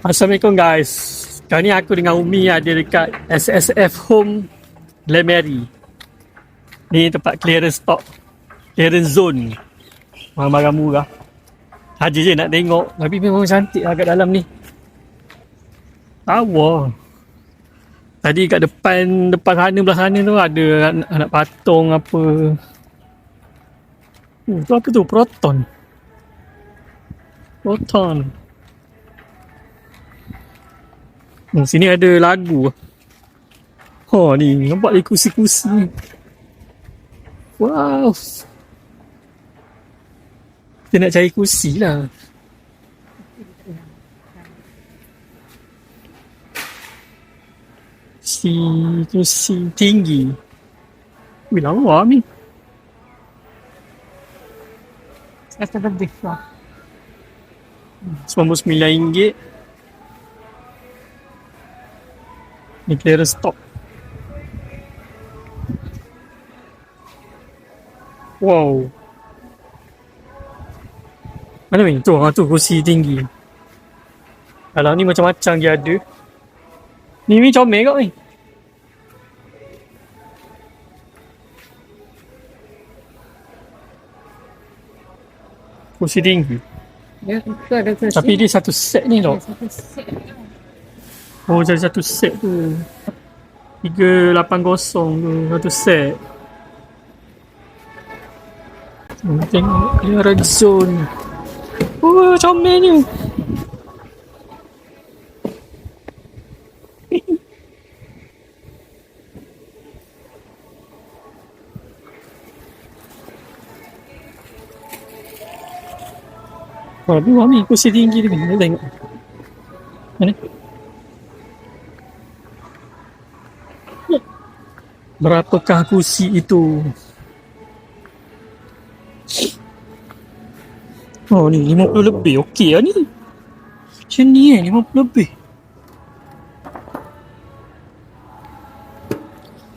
Assalamualaikum guys. Kali ni aku dengan Umi ada dekat SSF Home Glen Mary. Ni tempat clearance stock, clearance zone. Barang-barang murah. Saja je nak tengok, tapi memang cantik lah kat dalam ni. Tawa. Tadi kat depan sana belah sana tu ada anak patung apa. Tu apa tu? Proton. Sini ada lagu. Oh ni nampak ni kursi-kursi. Wow. Kita nak cari kursi lah. Kursi tinggi. Wih lawa ni. Rasa lebih lah. RM99. Ni clearance stock. Wow. Mana ni? Tu kursi tinggi. Kalau ni macam-macam dia ada. Ni comel kat ni. Kursi tinggi. Ya, itu ada kursi. Tapi dia satu set ni tau. Satu set. Oh, jadi satu set tu. 380 tu, satu set. Tengok clearance zone. Oh, comelnya. Wah, Mami, kursi tinggi ni. Kita tengok. Mana? Berapakah kursi itu? Oh ni 50 lebih. Okey lah ni. Macam ni 50 lebih.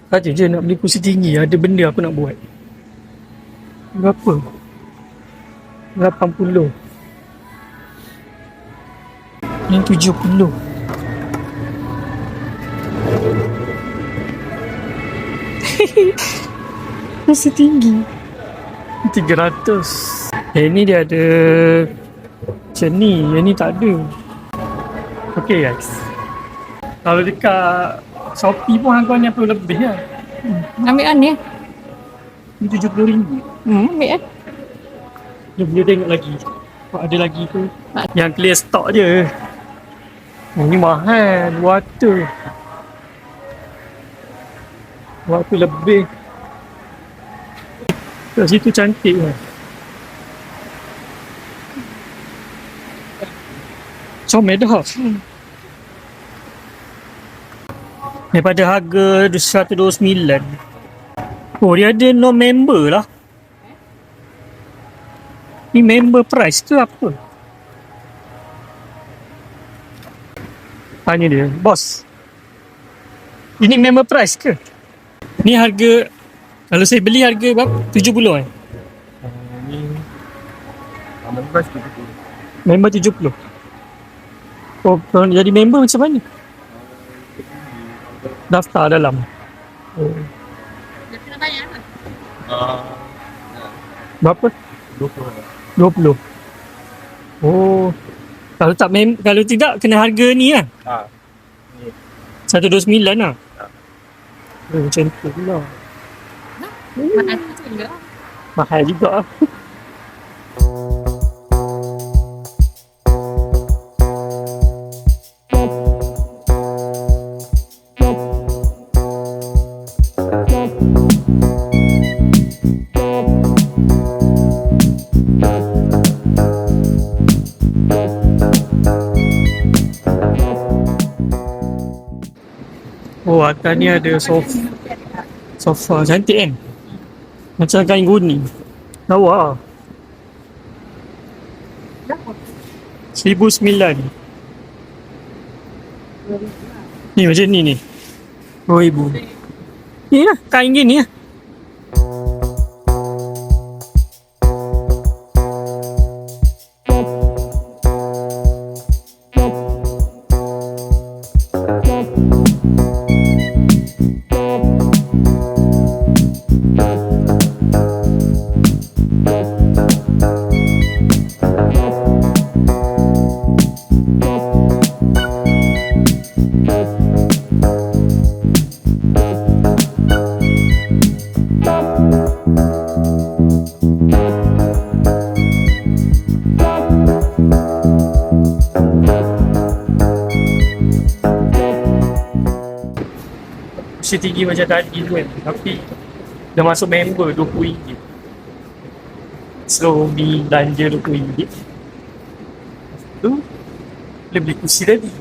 Saja je nak beli kursi tinggi. Ada benda aku nak buat. Berapa? 80. Yang 70. Masih tinggi. 300. Ni dia ada macam ni. Yang ni tak ada. Okay guys. Kalau dekat Shopee pun harga ni apa lebih lah. Ambil kan ni? Ni RM70. Ambil kan? Dia tengok lagi. Ada lagi tu. Yang clear stock je. Ni mahal. Water lebih. Kat situ cantik lah. Comel dah. Daripada harga RM129. Oh, dia ada no member lah. Ni member price ke apa? Tanya dia, bos. Ini member price ke? Ni harga, kalau saya beli harga berapa? 70 Ni member price 70. Member 70. Oh, kalau nak jadi member macam mana? Daftar dalam. Oh. Dia kena bayar lah. Berapa? 20. Oh. Kalau tidak kena harga ni lah. Ni 129 lah. Macam tu pula. Mahal juga. Mahal juga lah. Oh, atas ni ada sofa cantik kan? Macam kain kuning. Lawa. 1,009. Ni macam ni. 2,000. Ni lah, kain gini lah. kursi tinggi macam tadi tu kan. Tapi dah masuk member RM20. So mi belanja RM20. Tu boleh beli kursi tadi.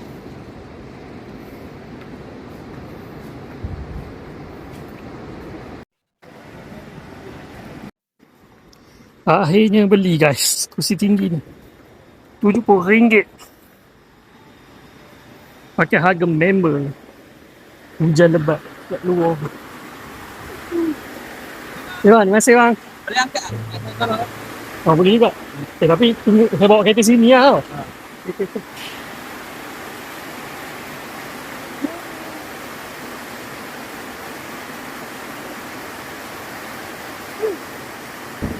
Akhirnya beli guys kursi tinggi ni RM70 pakai harga member. Hujan lebat kat luar. Bang, terima kasih bang. Boleh angkat. Oh boleh juga. Tapi tunggu saya bawa kereta sini lah.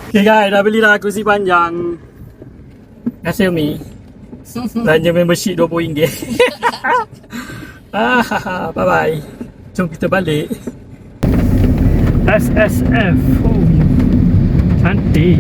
Okay guys, dah belilah kursi panjang. Terima kasih Umi. Belanja membership RM20. Bye bye. Jom kita balik. SSF. Oh, cantik.